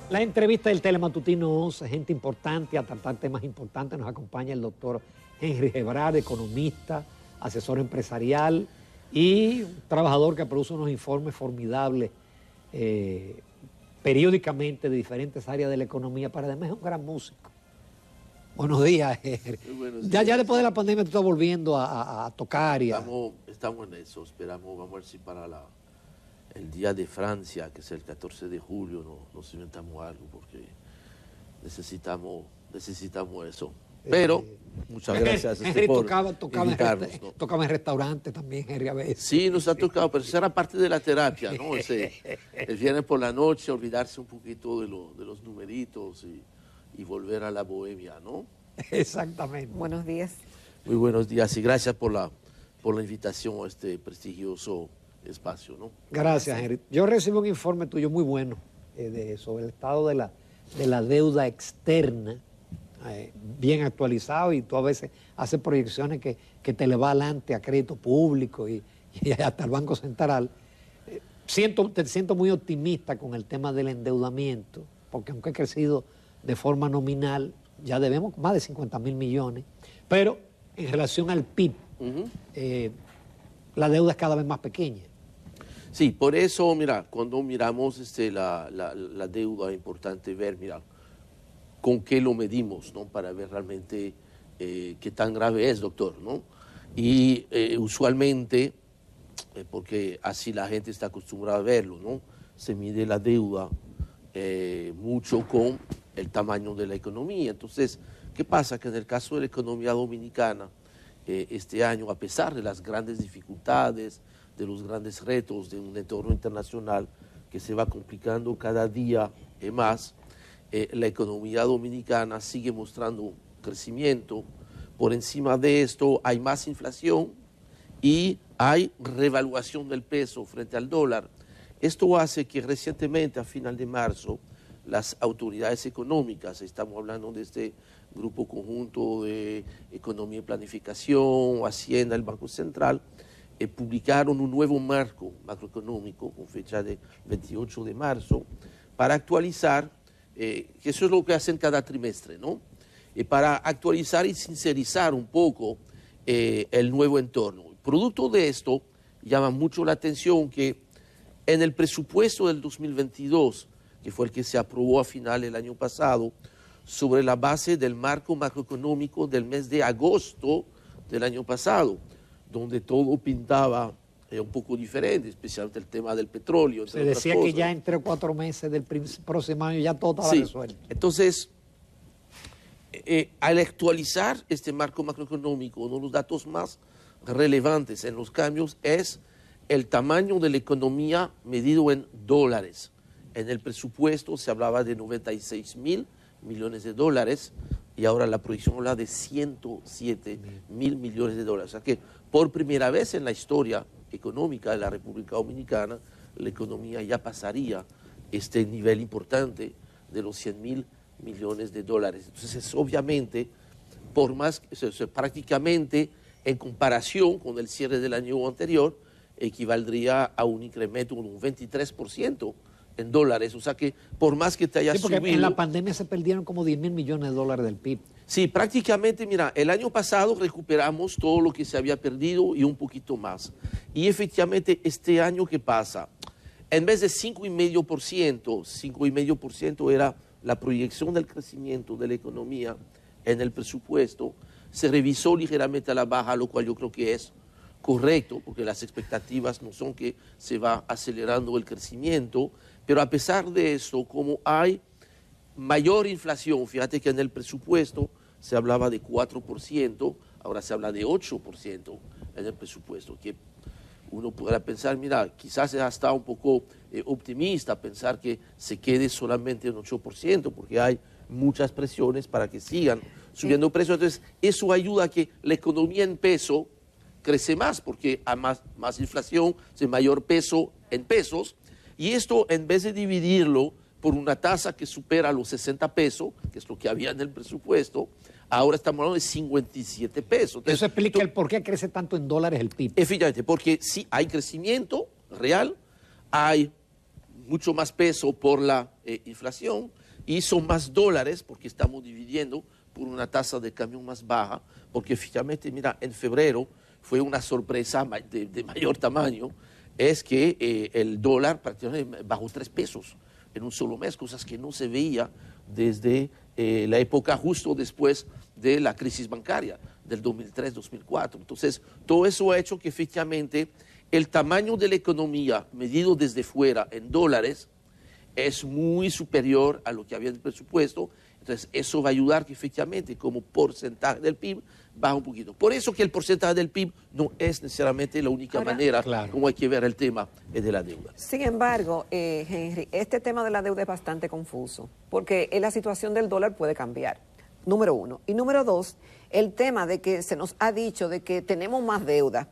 La entrevista del Telematutino 11, gente importante, a tratar temas importantes, nos acompaña el doctor Henry Gebrard, economista, asesor empresarial y un trabajador que produce unos informes formidables periódicamente de diferentes áreas de la economía, pero además es un gran músico. Buenos días, Henry. Buenos días. Ya después de la pandemia tú estás volviendo a tocar y Estamos en eso, esperamos, vamos a ver si para el Día de Francia, que es el 14 de julio, nos inventamos algo, porque necesitamos eso. Pero, muchas gracias Henry por tocaba ¿no? en restaurantes también, Henry, a veces. Sí, nos ha tocado, pero eso era parte de la terapia, ¿no? El viernes por la noche, olvidarse un poquito de los numeritos y volver a la bohemia, ¿no? Exactamente. Buenos días. Muy buenos días y gracias por la invitación a este prestigioso espacio, ¿no? Gracias, Henry. Yo recibo un informe tuyo muy bueno sobre el estado de la deuda externa, bien actualizado, y tú a veces haces proyecciones que te le va adelante a crédito público y hasta el Banco Central. Te siento muy optimista con el tema del endeudamiento, porque aunque ha crecido de forma nominal, ya debemos más de 50.000 millones, pero en relación al PIB, la deuda es cada vez más pequeña. Sí, por eso, mira, cuando miramos la deuda, es importante ver, mira, con qué lo medimos, ¿no? Para ver realmente qué tan grave es, doctor, ¿no? Y usualmente, porque así la gente está acostumbrada a verlo, ¿no? Se mide la deuda mucho con el tamaño de la economía. Entonces, ¿qué pasa? Que en el caso de la economía dominicana, este año, a pesar de las grandes dificultades, de los grandes retos de un entorno internacional que se va complicando cada día más, la economía dominicana sigue mostrando crecimiento. Por encima de esto hay más inflación y hay revaluación del peso frente al dólar. Esto hace que recientemente, a final de marzo, las autoridades económicas, estamos hablando de este grupo conjunto de Economía y Planificación, Hacienda, el Banco Central, publicaron un nuevo marco macroeconómico con fecha de 28 de marzo para actualizar, que eso es lo que hacen cada trimestre, ¿no? Para actualizar y sincerizar un poco el nuevo entorno. Producto de esto, llama mucho la atención que en el presupuesto del 2022, que fue el que se aprobó a final del año pasado, sobre la base del marco macroeconómico del mes de agosto del año pasado, donde todo pintaba un poco diferente, especialmente el tema del petróleo. Se decía que ya en 3 o 4 meses del próximo año ya todo estaba resuelto. Entonces, al actualizar este marco macroeconómico, uno de los datos más relevantes en los cambios es el tamaño de la economía medido en dólares. En el presupuesto se hablaba de 96.000 millones de dólares y ahora la proyección habla de 107.000 millones de dólares. O sea que por primera vez en la historia económica de la República Dominicana, la economía ya pasaría este nivel importante de los 100.000 millones de dólares. Entonces, obviamente, por más, prácticamente en comparación con el cierre del año anterior, equivaldría a un incremento de un 23% en dólares. O sea que por más que te haya porque subido... en la pandemia se perdieron como 10.000 millones de dólares del PIB. Sí, prácticamente, mira, el año pasado recuperamos todo lo que se había perdido y un poquito más. Y efectivamente, este año, ¿qué pasa? En vez de 5,5%, 5,5% era la proyección del crecimiento de la economía en el presupuesto, se revisó ligeramente a la baja, lo cual yo creo que es correcto, porque las expectativas no son que se va acelerando el crecimiento, pero a pesar de eso, como hay mayor inflación, fíjate que en el presupuesto se hablaba de 4%, ahora se habla de 8% en el presupuesto, que uno podrá pensar, mira, quizás es hasta un poco optimista pensar que se quede solamente en 8%, porque hay muchas presiones para que sigan subiendo precios. Entonces, eso ayuda a que la economía en peso crece más, porque hay más inflación, mayor peso en pesos, y esto, en vez de dividirlo por una tasa que supera los 60 pesos, que es lo que había en el presupuesto, ahora estamos hablando de 57 pesos. Entonces, eso explica el por qué crece tanto en dólares el PIB. Efectivamente, porque sí hay crecimiento real, hay mucho más peso por la inflación y son más dólares porque estamos dividiendo por una tasa de cambio más baja, porque efectivamente, mira, en febrero fue una sorpresa de mayor tamaño, es que el dólar prácticamente bajó 3 pesos en un solo mes, cosas que no se veía desde la época justo después de la crisis bancaria del 2003-2004. Entonces, todo eso ha hecho que efectivamente el tamaño de la economía medido desde fuera en dólares es muy superior a lo que había en el presupuesto. Entonces, eso va a ayudar que efectivamente como porcentaje del PIB baja un poquito. Por eso que el porcentaje del PIB no es necesariamente la única manera como hay que ver el tema de la deuda. Sin embargo, Henry, este tema de la deuda es bastante confuso, porque la situación del dólar puede cambiar, número uno. Y número dos, el tema de que se nos ha dicho de que tenemos más deuda,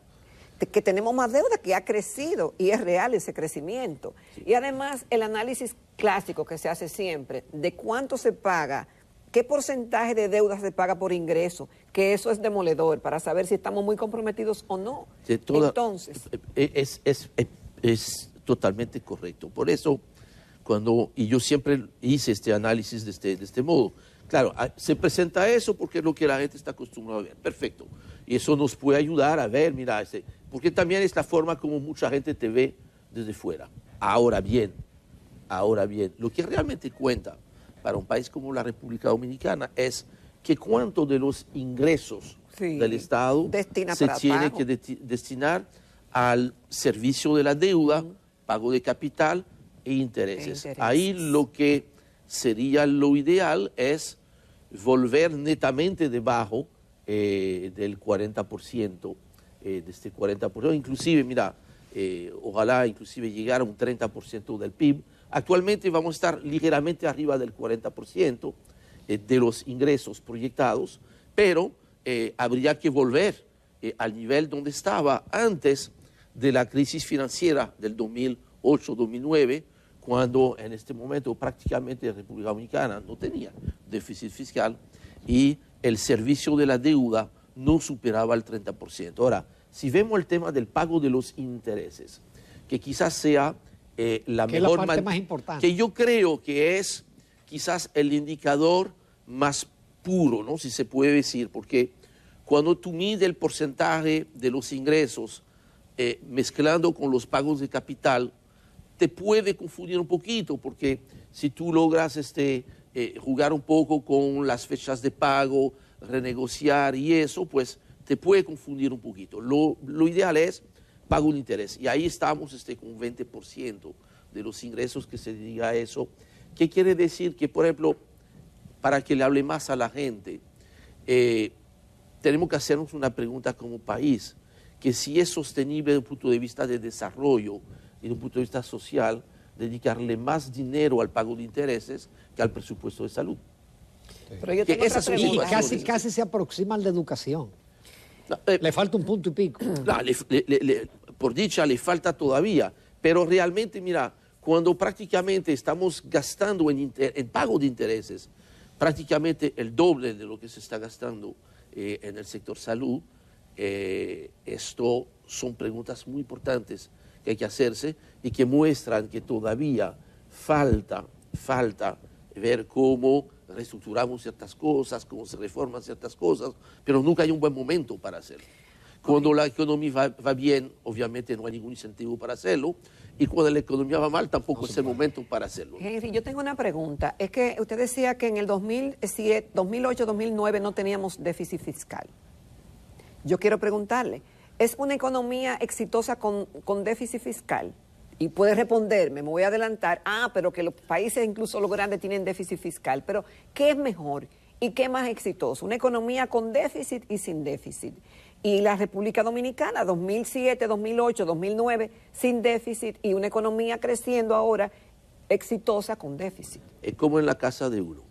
que ha crecido y es real ese crecimiento. Sí. Y además el análisis clásico que se hace siempre de cuánto se paga, qué porcentaje de deuda se paga por ingreso, que eso es demoledor para saber si estamos muy comprometidos o no. Sí, entonces es totalmente correcto. Por eso y yo siempre hice este análisis de este modo. Claro, se presenta eso porque es lo que la gente está acostumbrada a ver. Perfecto. Y eso nos puede ayudar a ver, mira, porque también es la forma como mucha gente te ve desde fuera. Ahora bien, lo que realmente cuenta para un país como la República Dominicana es que cuánto de los ingresos del Estado se tiene que destinar al servicio de la deuda, pago de capital e intereses. Ahí lo que sería lo ideal es volver netamente debajo del 40%, de este 40%, inclusive, mira, ojalá inclusive llegar a un 30% del PIB. Actualmente vamos a estar ligeramente arriba del 40% de los ingresos proyectados, pero habría que volver al nivel donde estaba antes de la crisis financiera del 2008-2009, cuando en este momento prácticamente la República Dominicana no tenía déficit fiscal y el servicio de la deuda no superaba el 30%. Ahora, si vemos el tema del pago de los intereses, que quizás sea la mejor parte más importante, que yo creo que es quizás el indicador más puro, ¿no? Si se puede decir, porque cuando tú mides el porcentaje de los ingresos mezclando con los pagos de capital, te puede confundir un poquito, porque si tú logras jugar un poco con las fechas de pago, renegociar y eso, pues te puede confundir un poquito. Lo ideal es pago de interés, y ahí estamos con un 20% de los ingresos que se dedica a eso. ¿Qué quiere decir? Que, por ejemplo, para que le hable más a la gente, tenemos que hacernos una pregunta como país, que si es sostenible desde un punto de vista de desarrollo y desde un punto de vista social, dedicarle más dinero al pago de intereses que al presupuesto de salud. Sí. Pero yo tengo y casi se aproxima al de educación. No, le falta un punto y pico. No, por dicha le falta todavía, pero realmente, mira, cuando prácticamente estamos gastando en pago de intereses prácticamente el doble de lo que se está gastando en el sector salud, esto son preguntas muy importantes que hay que hacerse y que muestran que todavía falta ver cómo reestructuramos ciertas cosas, cómo se reforman ciertas cosas, pero nunca hay un buen momento para hacerlo. Cuando la economía va bien, obviamente no hay ningún incentivo para hacerlo, y cuando la economía va mal, tampoco es el momento para hacerlo. Henry, yo tengo una pregunta. Es que usted decía que en el 2007, 2008, 2009 no teníamos déficit fiscal. Yo quiero preguntarle, ¿es una economía exitosa con déficit fiscal? Y puede responderme, me voy a adelantar, pero que los países, incluso los grandes, tienen déficit fiscal. Pero, ¿qué es mejor y qué es más exitoso? ¿Una economía con déficit y sin déficit? Y la República Dominicana, 2007, 2008, 2009, sin déficit, y una economía creciendo ahora, exitosa con déficit. Es como en la casa de uno.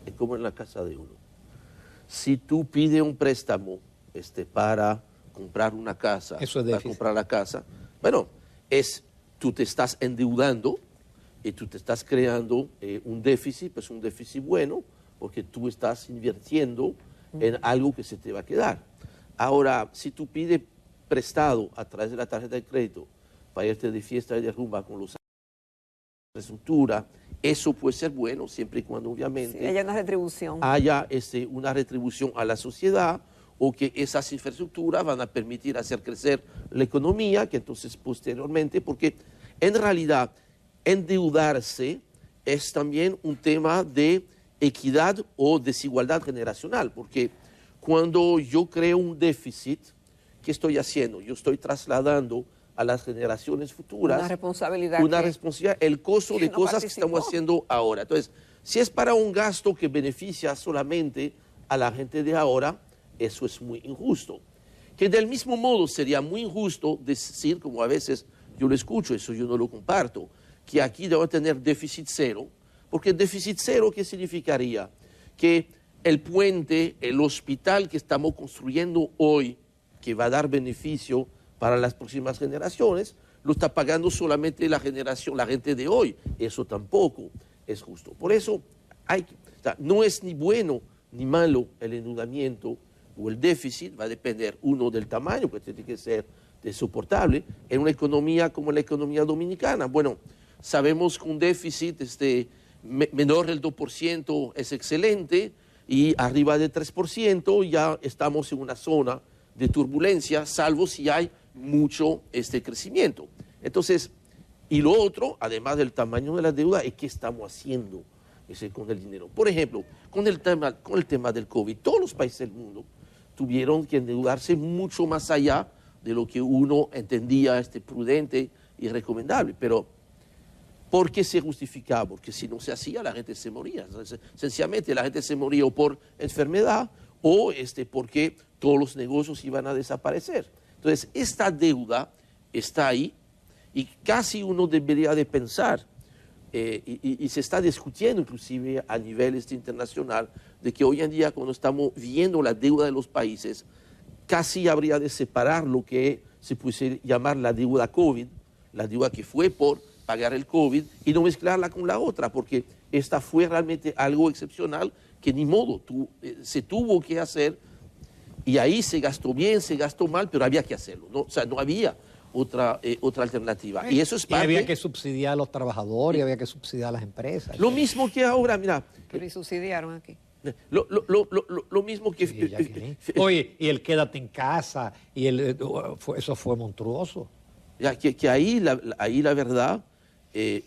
Es como en la casa de uno. Si tú pides un préstamo para comprar una casa, eso es déficit. Para comprar la casa, bueno, tú te estás endeudando y tú te estás creando un déficit, pues un déficit bueno, porque tú estás invirtiendo en algo que se te va a quedar. Ahora, si tú pides prestado a través de la tarjeta de crédito para irte de fiesta y de rumba con los infraestructura, eso puede ser bueno siempre y cuando obviamente Sí, haya una retribución. haya una retribución a la sociedad, o que esas infraestructuras van a permitir hacer crecer la economía, que entonces posteriormente, porque en realidad endeudarse es también un tema de equidad o desigualdad generacional, porque cuando yo creo un déficit, ¿qué estoy haciendo? Yo estoy trasladando a las generaciones futuras Una responsabilidad. el costo de no cosas que participó. estamos haciendo ahora. Entonces, si es para un gasto que beneficia solamente a la gente de ahora, eso es muy injusto. Que del mismo modo sería muy injusto decir, como a veces yo lo escucho, eso yo no lo comparto, que aquí debo tener déficit cero, porque déficit cero, ¿qué significaría? Que el puente, el hospital que estamos construyendo hoy, que va a dar beneficio para las próximas generaciones, lo está pagando solamente la gente de hoy. Eso tampoco es justo. Por eso no es ni bueno ni malo el endeudamiento o el déficit, va a depender uno del tamaño, que tiene que ser soportable, en una economía como la economía dominicana. Bueno, sabemos que un déficit menor del 2% es excelente, y arriba del 3% ya estamos en una zona de turbulencia, salvo si hay mucho crecimiento. Entonces, y lo otro, además del tamaño de la deuda, es qué estamos haciendo con el dinero. Por ejemplo, con el tema del COVID, todos los países del mundo tuvieron que endeudarse mucho más allá de lo que uno entendía prudente y recomendable. Pero, ¿por qué se justificaba? Porque si no se hacía, la gente se moría. Entonces, sencillamente, la gente se moría o por enfermedad o porque todos los negocios iban a desaparecer. Entonces, esta deuda está ahí y casi uno debería de pensar, y se está discutiendo inclusive a nivel internacional, de que hoy en día, cuando estamos viendo la deuda de los países, casi habría de separar lo que se puede llamar la deuda COVID, la deuda que fue por pagar el COVID, y no mezclarla con la otra, porque esta fue realmente algo excepcional que ni modo, se tuvo que hacer, y ahí se gastó bien, se gastó mal, pero había que hacerlo, ¿no? O sea, no había otra alternativa. Y eso es parte... Y había que subsidiar a los trabajadores, había que subsidiar a las empresas. Lo mismo que ahora, mira... Pero y subsidiaron aquí. Lo mismo que... Sí, Jacqueline. Oye, y el quédate en casa, y eso fue monstruoso. Ya, que ahí la verdad,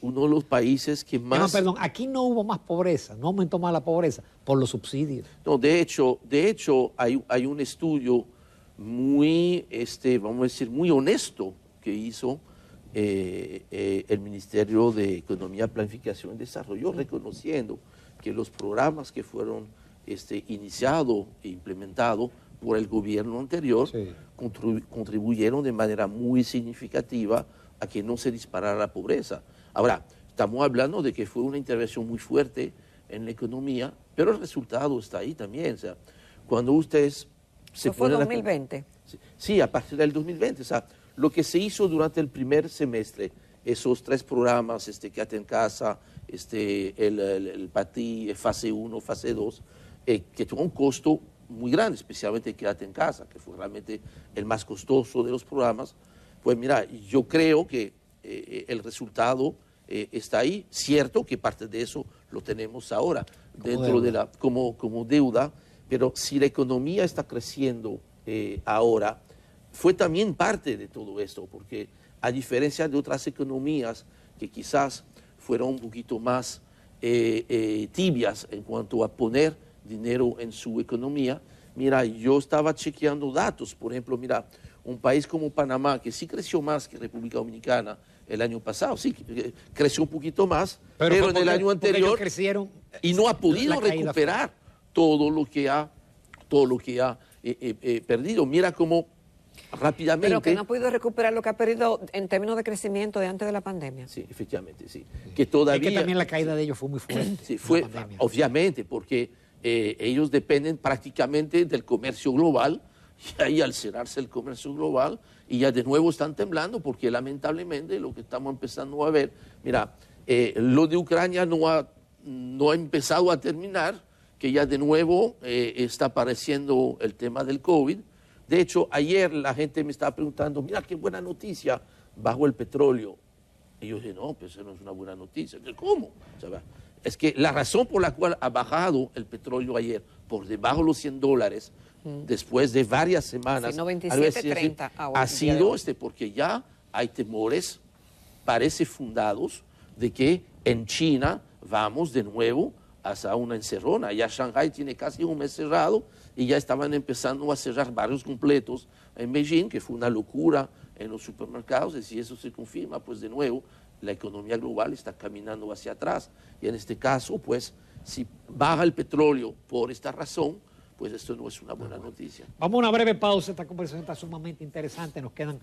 uno de los países que más... No, perdón, aquí no hubo más pobreza, no aumentó más la pobreza por los subsidios. No, de hecho hay un estudio muy, vamos a decir, muy honesto que hizo el Ministerio de Economía, Planificación y Desarrollo, reconociendo que los programas que fueron iniciados e implementados por el gobierno anterior, sí, contribuyeron de manera muy significativa a que no se disparara la pobreza. Ahora, estamos hablando de que fue una intervención muy fuerte en la economía, pero el resultado está ahí también. O sea, cuando ustedes se fue 2020. Sí, a partir del 2020. O sea, lo que se hizo durante el primer semestre, esos 3 programas, Quédate en Casa, el PATI, fase 1, fase 2, que tuvo un costo muy grande, especialmente Quédate en Casa, que fue realmente el más costoso de los programas. Pues mira, yo creo que el resultado está ahí. Cierto que parte de eso lo tenemos ahora dentro de como deuda, pero si la economía está creciendo ahora, fue también parte de todo esto, porque a diferencia de otras economías que quizás fueron un poquito más tibias en cuanto a poner dinero en su economía, mira, yo estaba chequeando datos. Por ejemplo, mira, un país como Panamá, que sí creció más que República Dominicana el año pasado, sí, creció un poquito más, pero en el año anterior crecieron, y no ha podido recuperar todo lo que ha perdido. Mira cómo rápidamente... Pero que no ha podido recuperar lo que ha perdido en términos de crecimiento de antes de la pandemia. Sí, efectivamente, sí. Que todavía... Es que también la caída de ellos fue muy fuerte. Sí, fue, obviamente, porque ellos dependen prácticamente del comercio global, y ahí al cerrarse el comercio global, y ya de nuevo están temblando, porque lamentablemente lo que estamos empezando a ver, mira, lo de Ucrania no ha empezado a terminar, que ya de nuevo está apareciendo el tema del COVID. De hecho, ayer la gente me estaba preguntando, mira qué buena noticia, bajó el petróleo. Y yo dije, no, pues eso no es una buena noticia. Entonces, ¿cómo? O sea, es que la razón por la cual ha bajado el petróleo ayer por debajo de los $100, después de varias semanas, sí, 97.30 ha sido porque ya hay temores, parece fundados, de que en China vamos de nuevo hacia una encerrona. Ya Shanghái tiene casi un mes cerrado y ya estaban empezando a cerrar barrios completos en Beijing, que fue una locura en los supermercados, y si eso se confirma, pues de nuevo la economía global está caminando hacia atrás. Y en este caso, pues, si baja el petróleo por esta razón, pues esto no es una buena noticia. Vamos a una breve pausa, esta conversación está sumamente interesante, nos quedan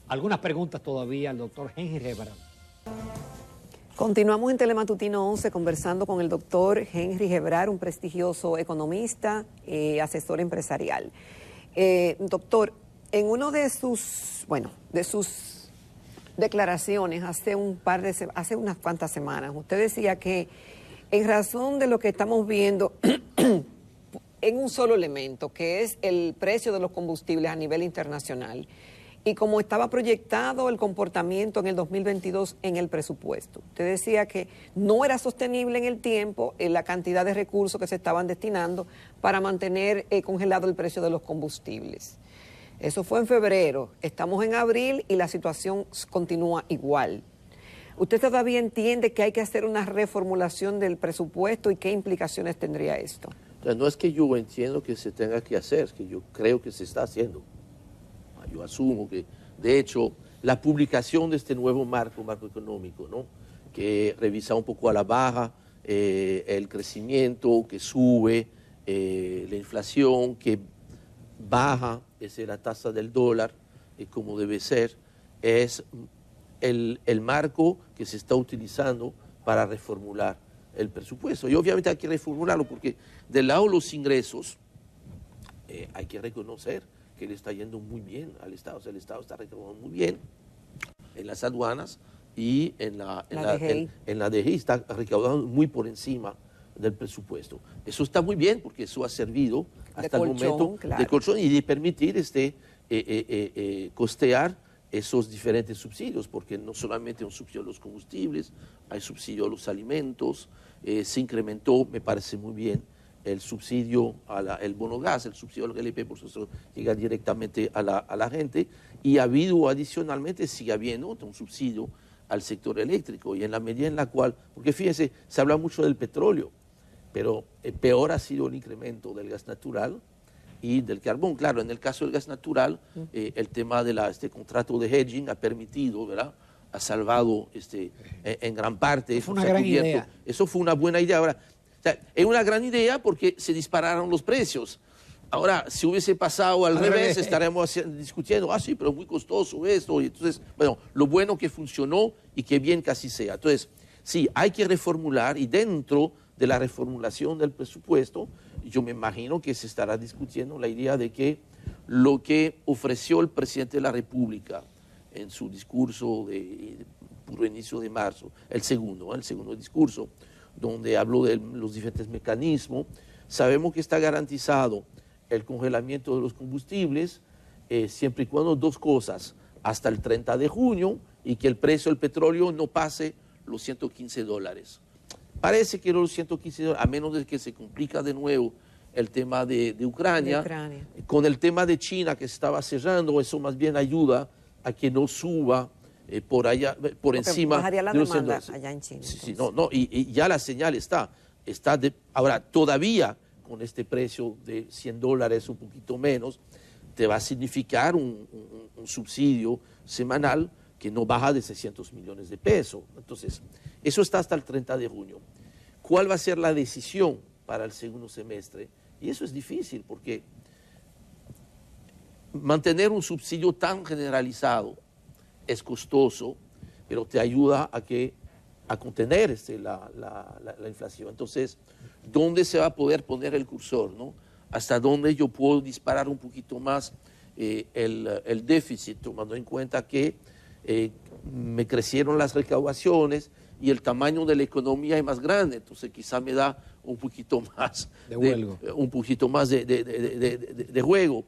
algunas preguntas todavía al doctor Henry Gebrar. Continuamos en Telematutino 11 conversando con el doctor Henry Gebrar, un prestigioso economista y asesor empresarial. Doctor, en uno de sus declaraciones hace unas cuantas semanas, usted decía que en razón de lo que estamos viendo en un solo elemento, que es el precio de los combustibles a nivel internacional, y como estaba proyectado el comportamiento en el 2022 en el presupuesto. Usted decía que no era sostenible en el tiempo la cantidad de recursos que se estaban destinando para mantener congelado el precio de los combustibles. Eso fue en febrero, estamos en abril y la situación continúa igual. ¿Usted todavía entiende que hay que hacer una reformulación del presupuesto y qué implicaciones tendría esto? O sea, no es que yo entiendo que se tenga que hacer, es que yo creo que se está haciendo. Yo asumo que, de hecho, la publicación de este nuevo marco económico, ¿no?, que revisa un poco a la baja el crecimiento, que sube la inflación, que baja la tasa del dólar, como debe ser, es el marco que se está utilizando para reformular el presupuesto. Y obviamente hay que reformularlo porque del lado de los ingresos hay que reconocer que le está yendo muy bien al Estado. O sea, el Estado está recaudando muy bien en las aduanas y en la DGI está recaudando muy por encima del presupuesto. Eso está muy bien porque eso ha servido hasta el momento de colchón y de permitir costear esos diferentes subsidios, porque no solamente un subsidio a los combustibles, hay subsidio a los alimentos, se incrementó, me parece muy bien, el subsidio el bono gas, el subsidio al GLP, por eso llega directamente a la gente, y ha habido adicionalmente, sigue habiendo un subsidio al sector eléctrico, y en la medida en la cual, porque fíjense, se habla mucho del petróleo, pero peor ha sido el incremento del gas natural y del carbón. Claro, en el caso del gas natural, el tema de este contrato de hedging ha permitido, ¿verdad?, ha salvado en gran parte. Fue una gran idea. Eso fue una buena idea. Ahora, o sea, es una gran idea porque se dispararon los precios. Ahora, si hubiese pasado al revés, estaremos discutiendo, sí, pero es muy costoso esto. Y entonces, bueno, lo bueno que funcionó y que bien que así sea. Entonces, sí, hay que reformular y dentro de la reformulación del presupuesto, yo me imagino que se estará discutiendo la idea de que lo que ofreció el presidente de la República en su discurso de puro inicio de marzo, el segundo discurso, donde habló de los diferentes mecanismos, sabemos que está garantizado el congelamiento de los combustibles, siempre y cuando dos cosas, hasta el 30 de junio y que el precio del petróleo no pase los $115. Parece que los $115, a menos de que se complica de nuevo el tema de Ucrania. Con el tema de China que se estaba cerrando, eso más bien ayuda a que no suba por encima bajaría la de los demanda $100. allá en China. Sí, y ya la señal está ahora todavía con este precio de $100, un poquito menos, te va a significar un subsidio semanal que no baja de 600 millones de pesos. Entonces, eso está hasta el 30 de junio. ¿Cuál va a ser la decisión para el segundo semestre? Y eso es difícil porque mantener un subsidio tan generalizado es costoso, pero te ayuda a contener la inflación. Entonces, ¿dónde se va a poder poner el cursor, ¿no? ¿Hasta dónde yo puedo disparar un poquito más el déficit, tomando en cuenta que me crecieron las recaudaciones y el tamaño de la economía es más grande? Entonces quizá me da un poquito más de juego.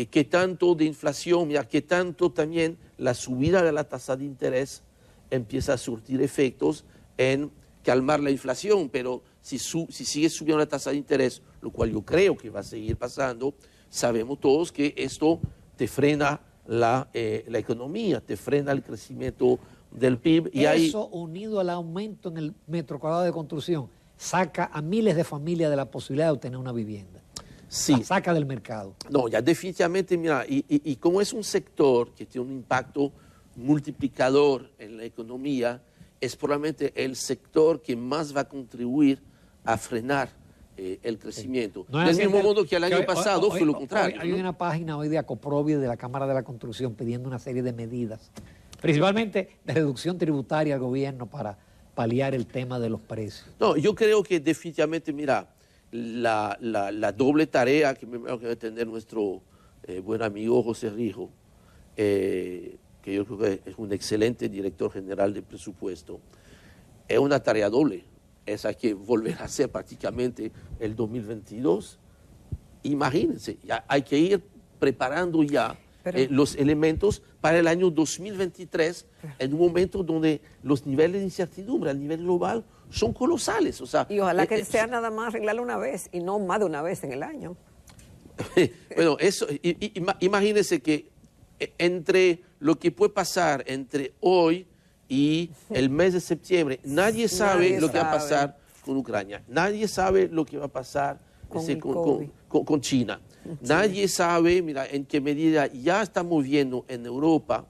¿Qué tanto de inflación? ¿Qué tanto también la subida de la tasa de interés empieza a surtir efectos en calmar la inflación, pero si sigue subiendo la tasa de interés, lo cual yo creo que va a seguir pasando, sabemos todos que esto te frena la economía, te frena el crecimiento del PIB. Y eso, unido al aumento en el metro cuadrado de construcción, saca a miles de familias de la posibilidad de obtener una vivienda. Sí. La saca del mercado. No, ya definitivamente, mira, y como es un sector que tiene un impacto multiplicador en la economía, es probablemente el sector que más va a contribuir a frenar el crecimiento. No Del mismo modo que el año pasado fue lo contrario. Hay una página hoy de Acoprovi, de la Cámara de la Construcción, pidiendo una serie de medidas, principalmente de reducción tributaria al gobierno para paliar el tema de los precios. No, yo creo que definitivamente, mira, la doble tarea que me imagino que debe tener nuestro buen amigo José Rijo, que yo creo que es un excelente director general de presupuesto, es una tarea doble. Hay que volver a hacer prácticamente el 2022. Imagínense, ya hay que ir preparando ya los elementos para el año 2023 en un momento donde los niveles de incertidumbre a nivel global son colosales. O sea, y ojalá que sea nada más arreglarlo una vez y no más de una vez en el año. Bueno, eso, imagínense que entre lo que puede pasar entre hoy y el mes de septiembre, nadie sabe lo que va a pasar con Ucrania, nadie sabe lo que va a pasar con China, nadie sabe, mira, en qué medida ya estamos viendo en Europa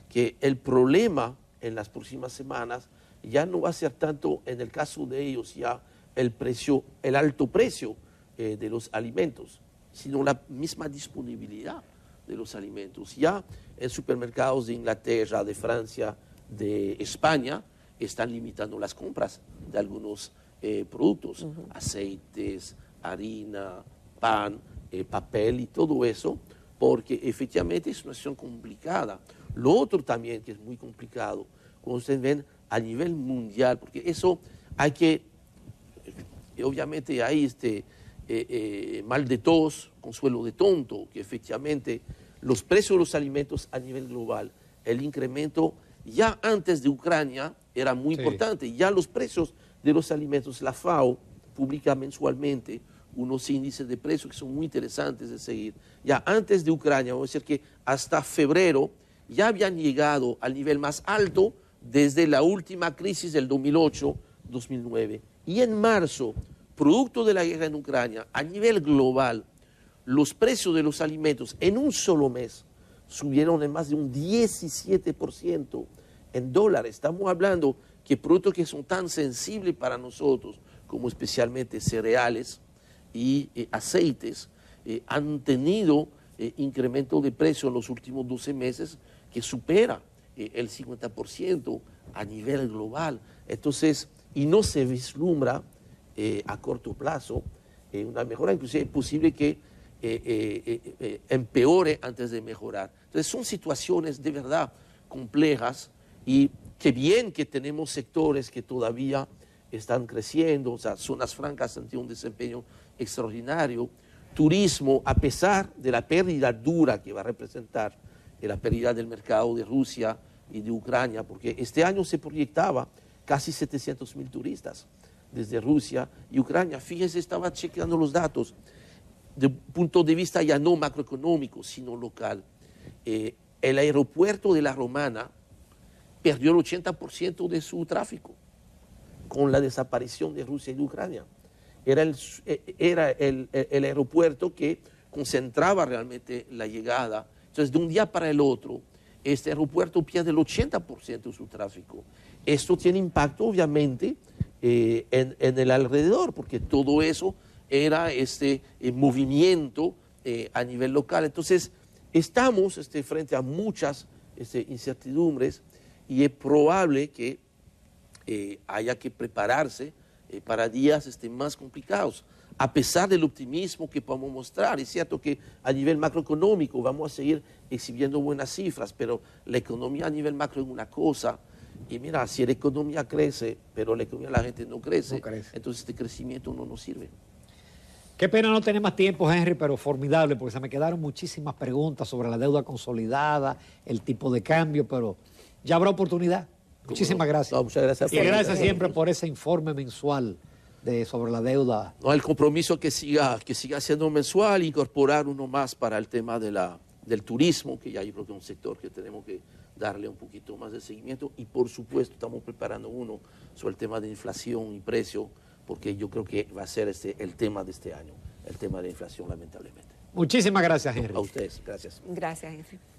que el problema en las próximas semanas ya no va a ser tanto, en el caso de ellos, ya el alto precio de los alimentos, sino la misma disponibilidad de los alimentos. Ya en supermercados de Inglaterra, de Francia, de España, están limitando las compras de algunos productos, aceites, harina, pan, papel y todo eso, porque efectivamente es una situación complicada. Lo otro también que es muy complicado, cuando ustedes ven a nivel mundial, porque eso hay que, obviamente hay mal de tos, consuelo de tonto, que efectivamente los precios de los alimentos a nivel global, el incremento ya antes de Ucrania era muy importante, ya los precios de los alimentos, la FAO publica mensualmente unos índices de precios que son muy interesantes de seguir. Ya antes de Ucrania, vamos a decir que hasta febrero ya habían llegado al nivel más alto desde la última crisis del 2008-2009. Y en marzo, producto de la guerra en Ucrania, a nivel global, los precios de los alimentos en un solo mes subieron en más de un 17% en dólares. Estamos hablando que productos que son tan sensibles para nosotros, como especialmente cereales y aceites, han tenido incremento de precio en los últimos 12 meses que supera el 50% a nivel global. Entonces, y no se vislumbra a corto plazo una mejora, inclusive es posible que empeore antes de mejorar. Entonces son situaciones de verdad complejas y qué bien que tenemos sectores que todavía están creciendo, o sea, zonas francas han tenido un desempeño extraordinario, turismo, a pesar de la pérdida dura que va a representar la pérdida del mercado de Rusia y de Ucrania, porque este año se proyectaba casi 700.000 turistas desde Rusia y Ucrania. Fíjense, estaba chequeando los datos, de punto de vista ya no macroeconómico, sino local. El aeropuerto de La Romana perdió el 80% de su tráfico con la desaparición de Rusia y de Ucrania. Era el aeropuerto que concentraba realmente la llegada. Entonces, de un día para el otro, este aeropuerto pierde el 80% de su tráfico. Esto tiene impacto, obviamente, en el alrededor, porque todo eso era movimiento a nivel local. Entonces, estamos frente a muchas incertidumbres y es probable que haya que prepararse para días más complicados. A pesar del optimismo que podemos mostrar, es cierto que a nivel macroeconómico vamos a seguir exhibiendo buenas cifras, pero la economía a nivel macro es una cosa. Y mira, si la economía crece, pero la economía de la gente no crece, entonces este crecimiento no nos sirve. Qué pena no tener más tiempo, Henry, pero formidable, porque se me quedaron muchísimas preguntas sobre la deuda consolidada, el tipo de cambio, pero ya habrá oportunidad. Muchísimas gracias. No, muchas gracias. Y gracias siempre por ese informe mensual sobre la deuda. No, el compromiso que siga siendo mensual, incorporar uno más para el tema del turismo, que ya yo creo que es un sector que tenemos que darle un poquito más de seguimiento, y por supuesto estamos preparando uno sobre el tema de inflación y precio, porque yo creo que va a ser el tema de este año, el tema de la inflación, lamentablemente. Muchísimas gracias, Henry. A ustedes, gracias. Gracias, Henry.